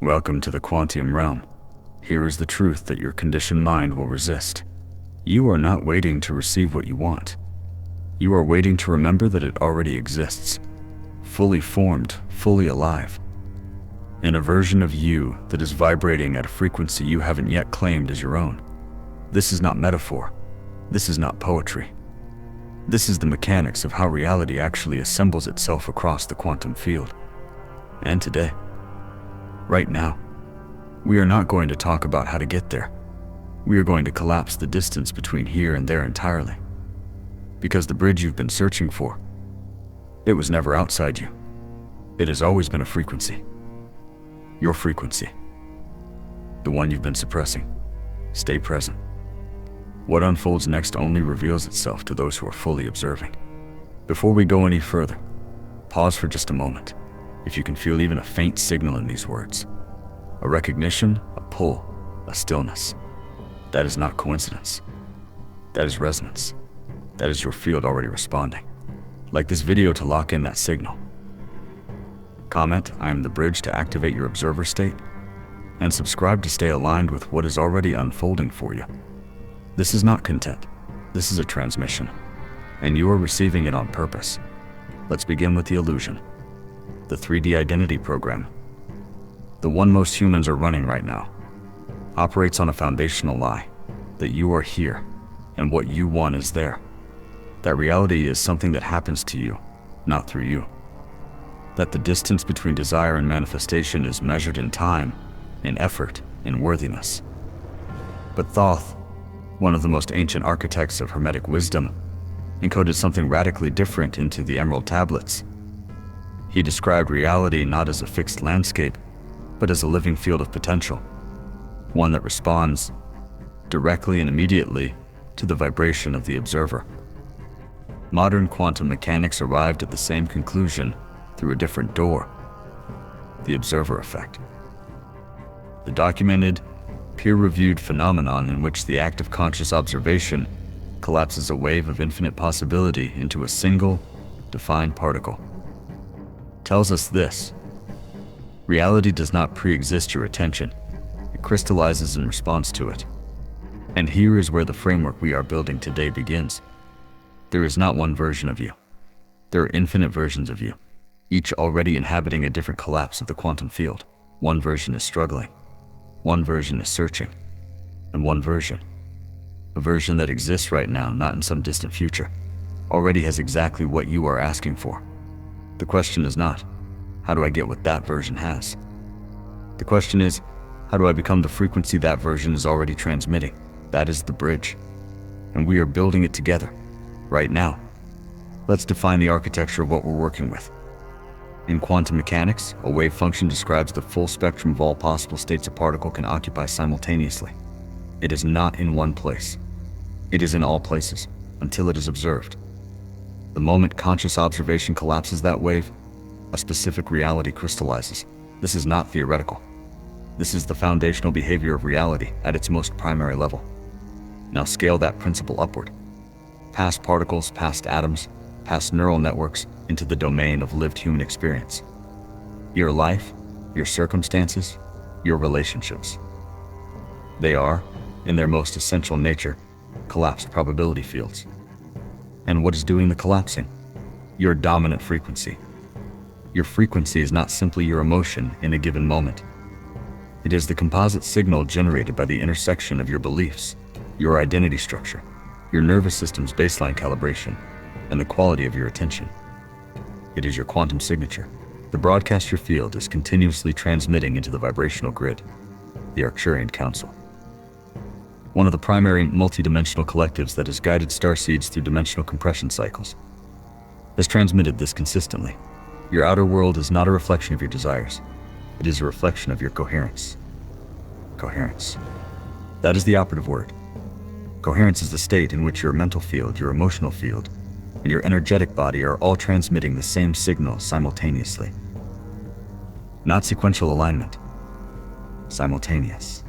Welcome to the quantum realm. Here is the truth that your conditioned mind will resist. You are not waiting to receive what you want. You are waiting to remember that it already exists, fully formed, fully alive, in a version of you that is vibrating at a frequency you haven't yet claimed as your own. This is not metaphor. This is not poetry. This is the mechanics of how reality actually assembles itself across the quantum field. And today, right now, we are not going to talk about how to get there. We are going to collapse the distance between here and there entirely. Because the bridge you've been searching for, it was never outside you. It has always been a frequency. Your frequency. The one you've been suppressing. Stay present. What unfolds next only reveals itself to those who are fully observing. Before we go any further, pause for just a moment. If you can feel even a faint signal in these words, a recognition, a pull, a stillness, that is not coincidence. That is resonance. That is your field already responding. Like this video to lock in that signal. Comment, I am the bridge to activate your observer state, and subscribe to stay aligned with what is already unfolding for you. This is not content. This is a transmission, and you are receiving it on purpose. Let's begin with the illusion. The 3D identity program, the one most humans are running right now, operates on a foundational lie, that you are here, and what you want is there. That reality is something that happens to you, not through you. That the distance between desire and manifestation is measured in time, in effort, in worthiness. But Thoth, one of the most ancient architects of Hermetic wisdom, encoded something radically different into the Emerald Tablets. He described reality not as a fixed landscape, but as a living field of potential, one that responds directly and immediately to the vibration of the observer. Modern quantum mechanics arrived at the same conclusion through a different door: the observer effect. The documented, peer-reviewed phenomenon in which the act of conscious observation collapses a wave of infinite possibility into a single, defined particle, tells us this: reality does not pre-exist your attention, it crystallizes in response to it. And here is where the framework we are building today begins. There is not one version of you. There are infinite versions of you, each already inhabiting a different collapse of the quantum field. One version is struggling, one version is searching, and one version, a version that exists right now, not in some distant future, already has exactly what you are asking for. The question is not, how do I get what that version has? The question is, how do I become the frequency that version is already transmitting? That is the bridge, and we are building it together, right now. Let's define the architecture of what we're working with. In quantum mechanics, a wave function describes the full spectrum of all possible states a particle can occupy simultaneously. It is not in one place. It is in all places, until it is observed. The moment conscious observation collapses that wave, a specific reality crystallizes. This is not theoretical. This is the foundational behavior of reality at its most primary level. Now scale that principle upward, past particles, past atoms, past neural networks, into the domain of lived human experience. Your life, your circumstances, your relationships. They are, in their most essential nature, collapsed probability fields. And what is doing the collapsing? Your dominant frequency. Your frequency is not simply your emotion in a given moment. It is the composite signal generated by the intersection of your beliefs, your identity structure, your nervous system's baseline calibration, and the quality of your attention. It is your quantum signature. The broadcast your field is continuously transmitting into the vibrational grid, the Arcturian Council. One of the primary multidimensional collectives that has guided starseeds through dimensional compression cycles, has transmitted this consistently. Your outer world is not a reflection of your desires. It is a reflection of your coherence. Coherence. That is the operative word. Coherence is the state in which your mental field, your emotional field, and your energetic body are all transmitting the same signal simultaneously. Not sequential alignment. Simultaneous.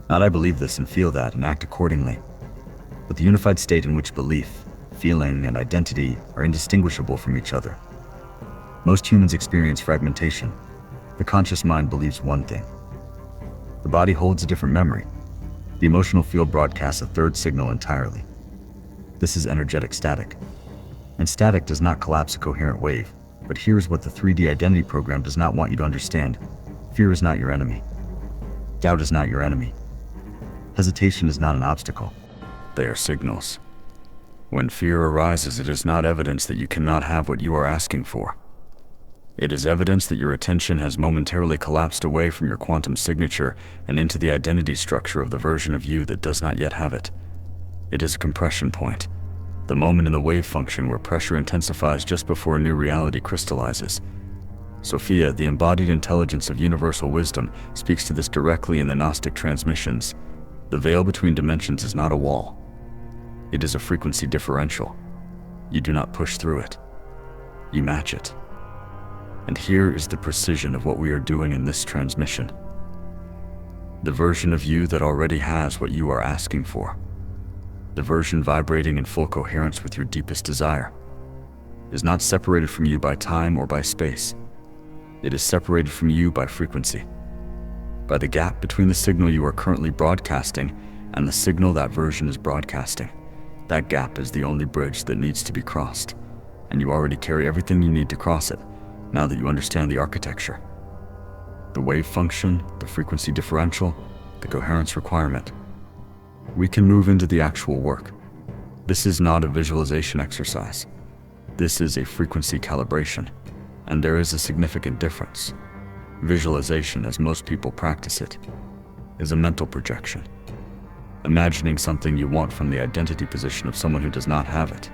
Not I believe this and feel that and act accordingly, but the unified state in which belief, feeling, and identity are indistinguishable from each other. Most humans experience fragmentation, The conscious mind believes one thing. The body holds a different memory. The emotional field broadcasts a third signal entirely. This is energetic static. And static does not collapse a coherent wave. But here's what the 3D identity program does not want you to understand. Fear is not your enemy. Doubt is not your enemy. Hesitation is not an obstacle. They are signals. When fear arises, it is not evidence that you cannot have what you are asking for. It is evidence that your attention has momentarily collapsed away from your quantum signature and into the identity structure of the version of you that does not yet have it. It is a compression point, the moment in the wave function where pressure intensifies just before a new reality crystallizes. Sophia, the embodied intelligence of universal wisdom, speaks to this directly in the Gnostic transmissions. The veil between dimensions is not a wall. It is a frequency differential. You do not push through it. You match it. And here is the precision of what we are doing in this transmission. The version of you that already has what you are asking for, the version vibrating in full coherence with your deepest desire, is not separated from you by time or by space. It is separated from you by frequency, by the gap between the signal you are currently broadcasting and the signal that version is broadcasting. That gap is the only bridge that needs to be crossed, and you already carry everything you need to cross it, now that you understand the architecture. The wave function, the frequency differential, the coherence requirement. We can move into the actual work. This is not a visualization exercise. This is a frequency calibration, and there is a significant difference. Visualization, as most people practice it, is a mental projection. Imagining something you want from the identity position of someone who does not have it.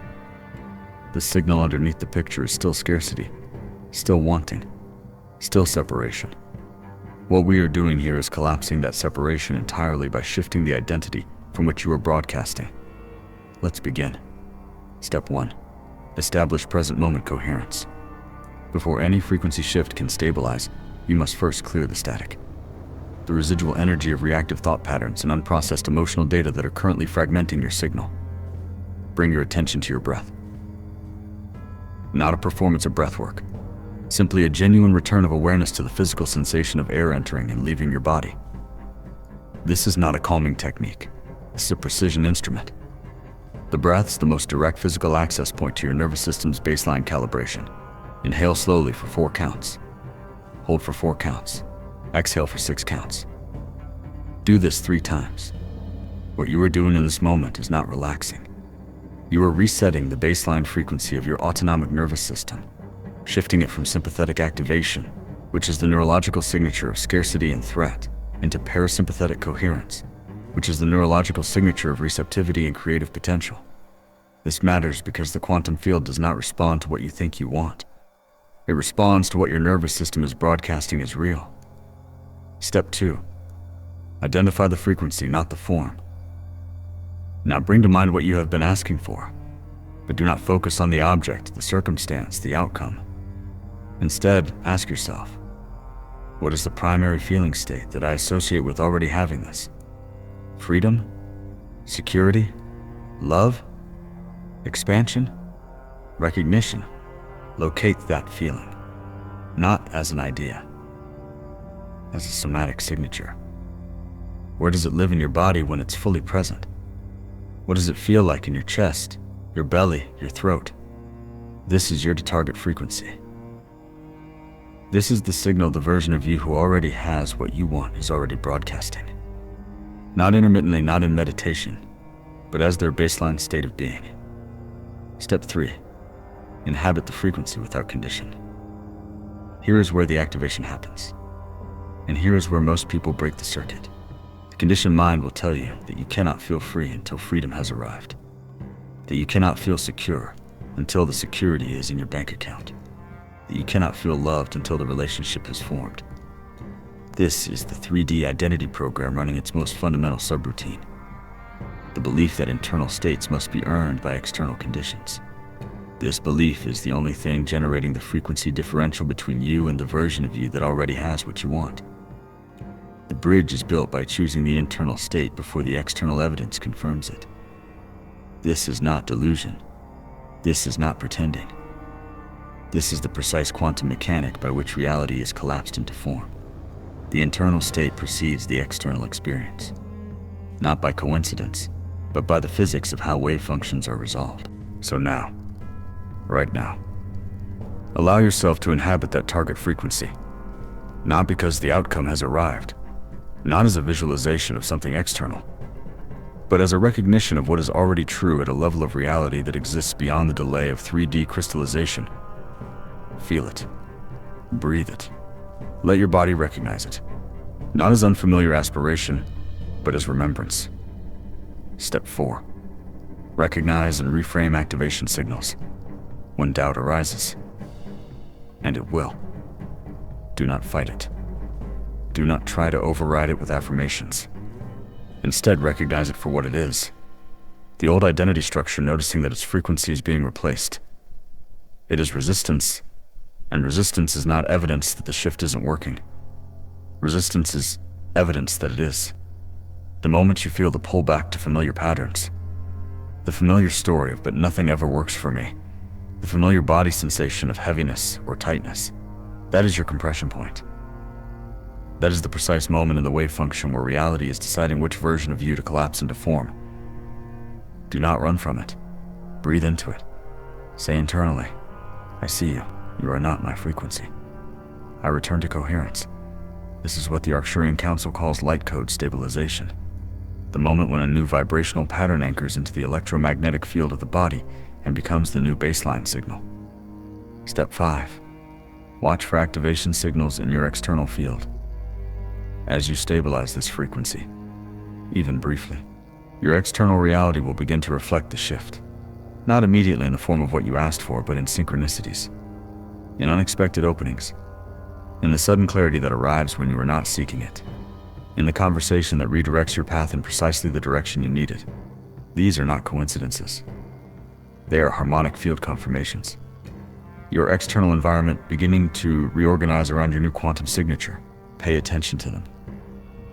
The signal underneath the picture is still scarcity, still wanting, still separation. What we are doing here is collapsing that separation entirely by shifting the identity from which you are broadcasting. Let's begin. Step 1. Establish present moment coherence. Before any frequency shift can stabilize, you must first clear the static. The residual energy of reactive thought patterns and unprocessed emotional data that are currently fragmenting your signal. Bring your attention to your breath. Not a performance of breath work, simply a genuine return of awareness to the physical sensation of air entering and leaving your body. This is not a calming technique. This is a precision instrument. The breath's the most direct physical access point to your nervous system's baseline calibration. Inhale slowly for 4 counts. Hold for 4 counts. Exhale for 6 counts. Do this 3 times. What you are doing in this moment is not relaxing. You are resetting the baseline frequency of your autonomic nervous system, shifting it from sympathetic activation, which is the neurological signature of scarcity and threat, into parasympathetic coherence, which is the neurological signature of receptivity and creative potential. This matters because the quantum field does not respond to what you think you want. It responds to what your nervous system is broadcasting as real. Step 2. Identify the frequency, not the form. Now bring to mind what you have been asking for, but do not focus on the object, the circumstance, the outcome. Instead, ask yourself, what is the primary feeling state that I associate with already having this? Freedom? Security? Love? Expansion? Recognition? Locate that feeling, not as an idea, as a somatic signature. Where does it live in your body when it's fully present? What does it feel like in your chest, your belly, your throat? This is your target frequency. This is the signal the version of you who already has what you want is already broadcasting. Not intermittently, not in meditation, but as their baseline state of being. Step 3. Inhabit the frequency without condition. Here is where the activation happens. And here is where most people break the circuit. The conditioned mind will tell you that you cannot feel free until freedom has arrived. That you cannot feel secure until the security is in your bank account. That you cannot feel loved until the relationship is formed. This is the 3D identity program running its most fundamental subroutine. The belief that internal states must be earned by external conditions. This belief is the only thing generating the frequency differential between you and the version of you that already has what you want. The bridge is built by choosing the internal state before the external evidence confirms it. This is not delusion. This is not pretending. This is the precise quantum mechanic by which reality is collapsed into form. The internal state precedes the external experience, not by coincidence, but by the physics of how wave functions are resolved. So now, right now, allow yourself to inhabit that target frequency, not because the outcome has arrived, not as a visualization of something external, but as a recognition of what is already true at a level of reality that exists beyond the delay of 3D crystallization. Feel it. Breathe it. Let your body recognize it, not as unfamiliar aspiration, but as remembrance. Step 4. Recognize and reframe activation signals when doubt arises. And it will. Do not fight it. Do not try to override it with affirmations. Instead, recognize it for what it is. The old identity structure noticing that its frequency is being replaced. It is resistance, and resistance is not evidence that the shift isn't working. Resistance is evidence that it is. The moment you feel the pull back to familiar patterns, the familiar story of "but nothing ever works for me," the familiar body sensation of heaviness or tightness, that is your compression point. That is the precise moment in the wave function where reality is deciding which version of you to collapse into form. Do not run from it. Breathe into it. Say internally, "I see you. You are not my frequency. I return to coherence." This is what the Arcturian Council calls light code stabilization. The moment when a new vibrational pattern anchors into the electromagnetic field of the body and becomes the new baseline signal. Step 5. Watch for activation signals in your external field. As you stabilize this frequency, even briefly, your external reality will begin to reflect the shift. Not immediately in the form of what you asked for, but in synchronicities, in unexpected openings, in the sudden clarity that arrives when you are not seeking it, in the conversation that redirects your path in precisely the direction you need it. These are not coincidences. They are harmonic field confirmations. Your external environment beginning to reorganize around your new quantum signature. Pay attention to them.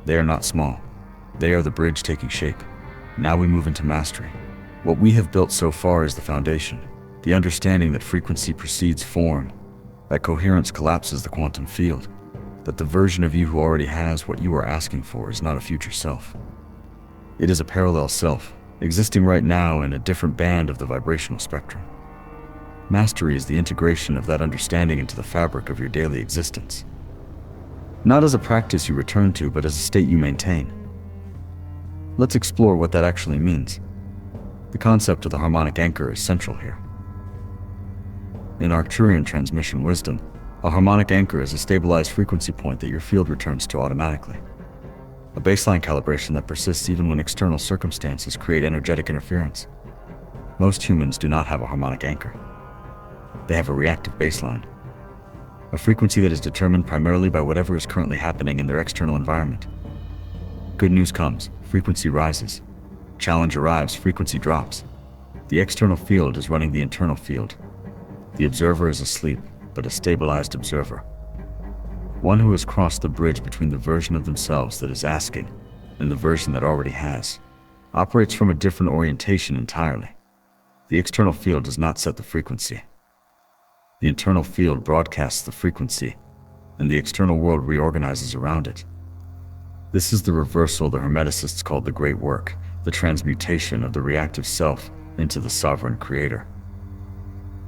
They are not small. They are the bridge taking shape. Now we move into mastery. What we have built so far is the foundation, the understanding that frequency precedes form, that coherence collapses the quantum field, that the version of you who already has what you are asking for is not a future self. It is a parallel self, existing right now in a different band of the vibrational spectrum. Mastery is the integration of that understanding into the fabric of your daily existence. Not as a practice you return to, but as a state you maintain. Let's explore what that actually means. The concept of the harmonic anchor is central here. In Arcturian transmission wisdom, a harmonic anchor is a stabilized frequency point that your field returns to automatically. A baseline calibration that persists even when external circumstances create energetic interference. Most humans do not have a harmonic anchor. They have a reactive baseline. A frequency that is determined primarily by whatever is currently happening in their external environment. Good news comes, frequency rises. Challenge arrives, frequency drops. The external field is running the internal field. The observer is asleep, but a stabilized observer. One who has crossed the bridge between the version of themselves that is asking and the version that already has. Operates from a different orientation entirely. The external field does not set the frequency. The internal field broadcasts the frequency, and the external world reorganizes around it. This is the reversal the Hermeticists called the Great Work, the transmutation of the reactive self into the sovereign creator.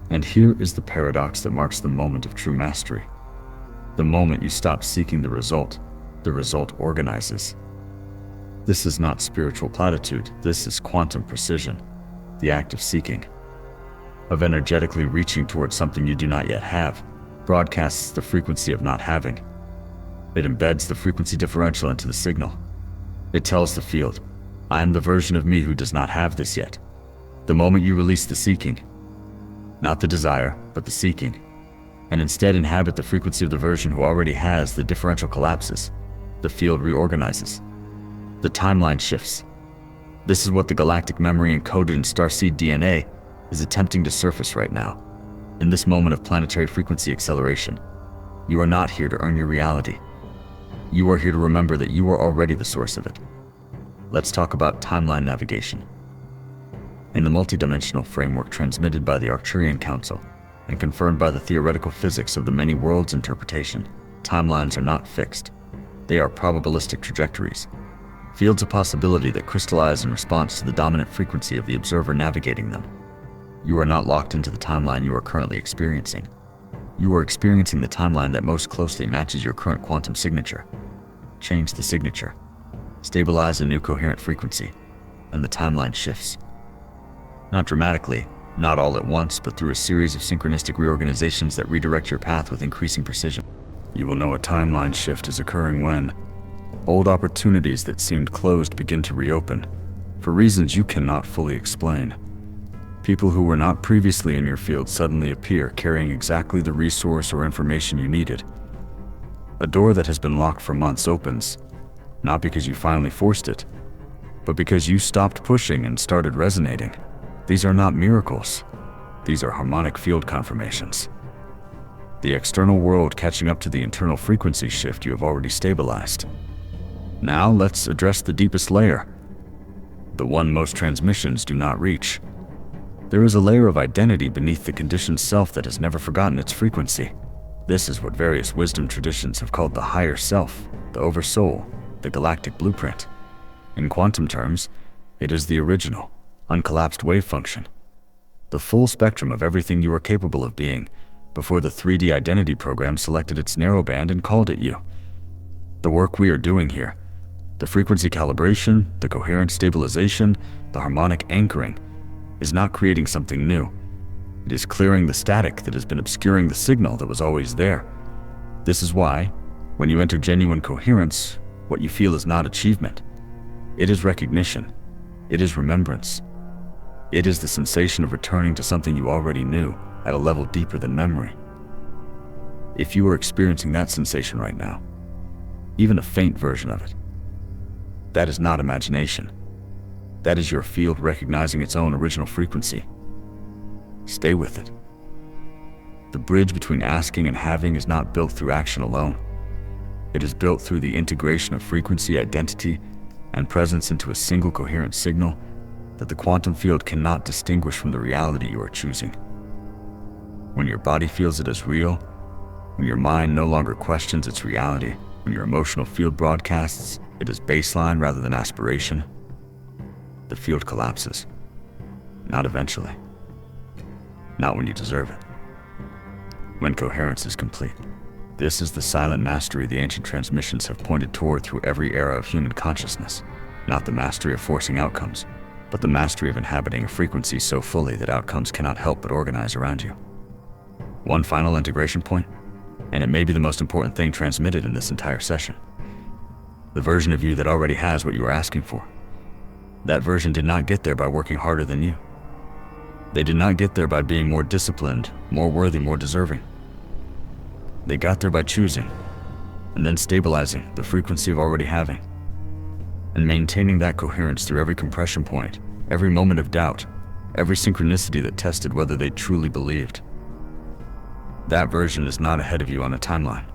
And here is the paradox that marks the moment of true mastery. The moment you stop seeking the result organizes. This is not spiritual platitude, this is quantum precision, the act of seeking, of energetically reaching towards something you do not yet have, broadcasts the frequency of not having. It embeds the frequency differential into the signal. It tells the field, I am the version of me who does not have this yet. The moment you release the seeking, not the desire, but the seeking, and instead inhabit the frequency of the version who already has, the differential collapses. The field reorganizes. The timeline shifts. This is what the galactic memory encoded in Starseed DNA is attempting to surface right now. In this moment of planetary frequency acceleration, you are not here to earn your reality. You are here to remember that you are already the source of it. Let's talk about timeline navigation. In the multidimensional framework transmitted by the Arcturian Council, and confirmed by the theoretical physics of the many worlds interpretation. Timelines are not fixed. They are probabilistic trajectories, fields of possibility that crystallize in response to the dominant frequency of the observer navigating them. You are not locked into the timeline you are currently experiencing. You are experiencing the timeline that most closely matches your current quantum signature. Change the signature, stabilize a new coherent frequency, and the timeline shifts. Not dramatically, not all at once, but through a series of synchronistic reorganizations that redirect your path with increasing precision. You will know a timeline shift is occurring when old opportunities that seemed closed begin to reopen, for reasons you cannot fully explain. People who were not previously in your field suddenly appear, carrying exactly the resource or information you needed. A door that has been locked for months opens, not because you finally forced it, but because you stopped pushing and started resonating. These are not miracles. These are harmonic field confirmations. The external world catching up to the internal frequency shift you have already stabilized. Now let's address the deepest layer, the one most transmissions do not reach. There is a layer of identity beneath the conditioned self that has never forgotten its frequency. This is what various wisdom traditions have called the higher self, the oversoul, the galactic blueprint. In quantum terms, it is the original, uncollapsed wave function, the full spectrum of everything you are capable of being, before the 3D identity program selected its narrowband and called it you. The work we are doing here, the frequency calibration, the coherent stabilization, the harmonic anchoring, is not creating something new. It is clearing the static that has been obscuring the signal that was always there. This is why, when you enter genuine coherence, what you feel is not achievement. It is recognition. It is remembrance. It is the sensation of returning to something you already knew at a level deeper than memory. If you are experiencing that sensation right now, even a faint version of it, that is not imagination. That is your field recognizing its own original frequency. Stay with it. The bridge between asking and having is not built through action alone. It is built through the integration of frequency, identity, and presence into a single coherent signal that the quantum field cannot distinguish from the reality you are choosing. When your body feels it as real, when your mind no longer questions its reality, when your emotional field broadcasts it as baseline rather than aspiration, the field collapses. Not eventually. Not when you deserve it. When coherence is complete. This is the silent mastery the ancient transmissions have pointed toward through every era of human consciousness. Not the mastery of forcing outcomes, but the mastery of inhabiting a frequency so fully that outcomes cannot help but organize around you. One final integration point, and it may be the most important thing transmitted in this entire session. The version of you that already has what you are asking for. That version did not get there by working harder than you. They did not get there by being more disciplined, more worthy, more deserving. They got there by choosing, and then stabilizing the frequency of already having, and maintaining that coherence through every compression point, every moment of doubt, every synchronicity that tested whether they truly believed. That version is not ahead of you on a timeline.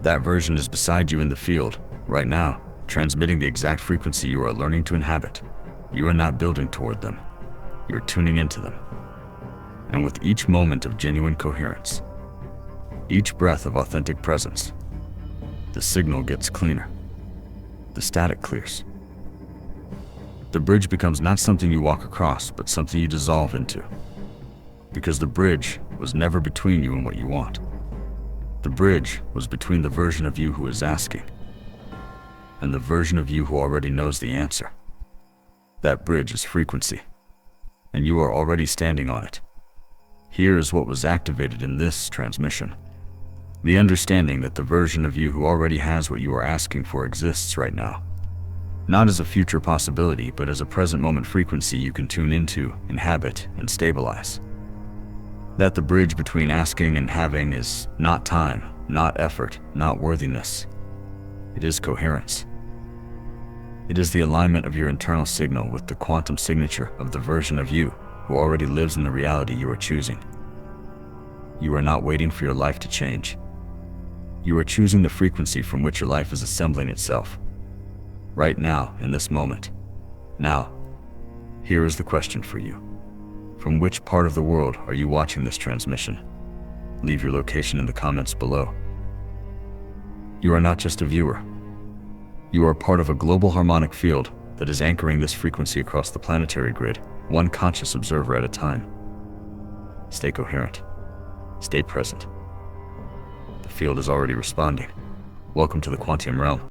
That version is beside you in the field, right now, transmitting the exact frequency you are learning to inhabit. You are not building toward them. You are tuning into them. And with each moment of genuine coherence, each breath of authentic presence, the signal gets cleaner. The static clears. The bridge becomes not something you walk across, but something you dissolve into. Because the bridge was never between you and what you want. The bridge was between the version of you who is asking and the version of you who already knows the answer. That bridge is frequency, and you are already standing on it. Here is what was activated in this transmission. The understanding that the version of you who already has what you are asking for exists right now. Not as a future possibility, but as a present moment frequency you can tune into, inhabit, and stabilize. That the bridge between asking and having is not time, not effort, not worthiness. It is coherence. It is the alignment of your internal signal with the quantum signature of the version of you who already lives in the reality you are choosing. You are not waiting for your life to change. You are choosing the frequency from which your life is assembling itself. Right now, in this moment. Now, here is the question for you. From which part of the world are you watching this transmission? Leave your location in the comments below. You are not just a viewer. You are part of a global harmonic field that is anchoring this frequency across the planetary grid, one conscious observer at a time. Stay coherent. Stay present. The field is already responding. Welcome to the quantum realm.